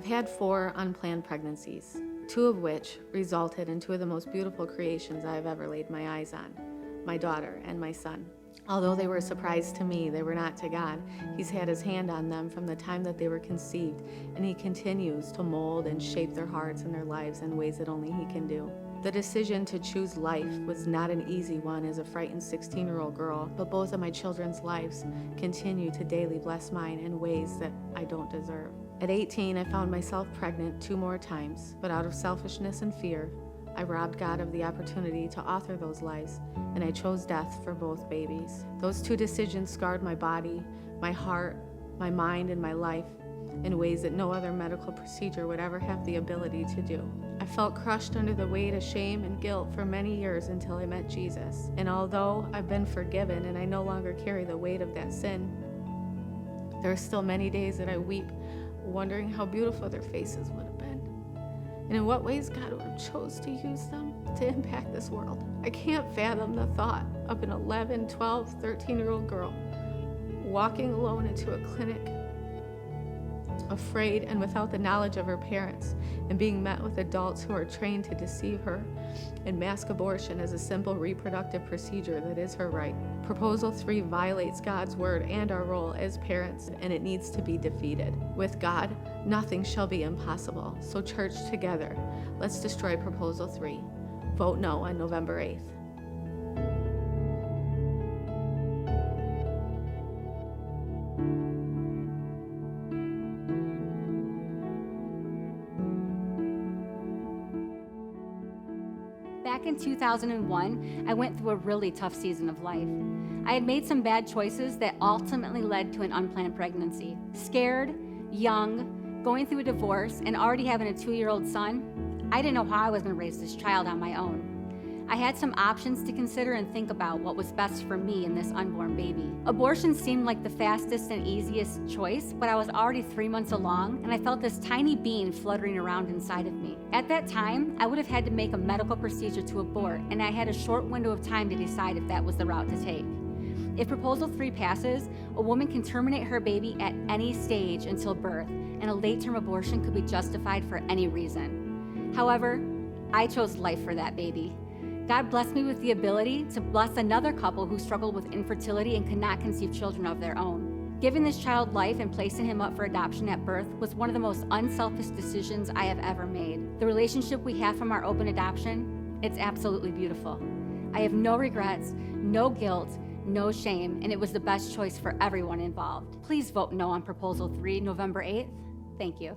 I've had 4 unplanned pregnancies, 2 of which resulted in 2 of the most beautiful creations I have ever laid my eyes on, my daughter and my son. Although they were a surprise to me, they were not to God. He's had his hand on them from the time that they were conceived, and he continues to mold and shape their hearts and their lives in ways that only he can do. The decision to choose life was not an easy one as a frightened 16-year-old girl, but both of my children's lives continue to daily bless mine in ways that I don't deserve. At 18, I found myself pregnant 2 more times, but out of selfishness and fear, I robbed God of the opportunity to author those lives, and I chose death for both babies. Those 2 decisions scarred my body, my heart, my mind, and my life in ways that no other medical procedure would ever have the ability to do. I felt crushed under the weight of shame and guilt for many years until I met Jesus. And although I've been forgiven and I no longer carry the weight of that sin, there are still many days that I weep, wondering how beautiful their faces would have been, and in what ways God would have chose to use them to impact this world. I can't fathom the thought of an 11, 12, 13-year-old girl walking alone into a clinic, afraid and without the knowledge of her parents, and being met with adults who are trained to deceive her and mask abortion as a simple reproductive procedure that is her right. Proposal 3 violates God's word and our role as parents, and it needs to be defeated. With God, nothing shall be impossible. So church, together, let's destroy Proposal 3. Vote no on November 8th. Back in 2001, I went through a really tough season of life. I had made some bad choices that ultimately led to an unplanned pregnancy. Scared, young, going through a divorce, and already having a 2-year-old son, I didn't know how I was going to raise this child on my own. I had some options to consider and think about what was best for me and this unborn baby. Abortion seemed like the fastest and easiest choice, but I was already 3 months along, and I felt this tiny being fluttering around inside of me. At that time, I would have had to make a medical procedure to abort, and I had a short window of time to decide if that was the route to take. If Proposal 3 passes, a woman can terminate her baby at any stage until birth, and a late-term abortion could be justified for any reason. However, I chose life for that baby. God blessed me with the ability to bless another couple who struggled with infertility and could not conceive children of their own. Giving this child life and placing him up for adoption at birth was one of the most unselfish decisions I have ever made. The relationship we have from our open adoption, it's absolutely beautiful. I have no regrets, no guilt, no shame, and it was the best choice for everyone involved. Please vote no on Proposal 3, November 8th. Thank you.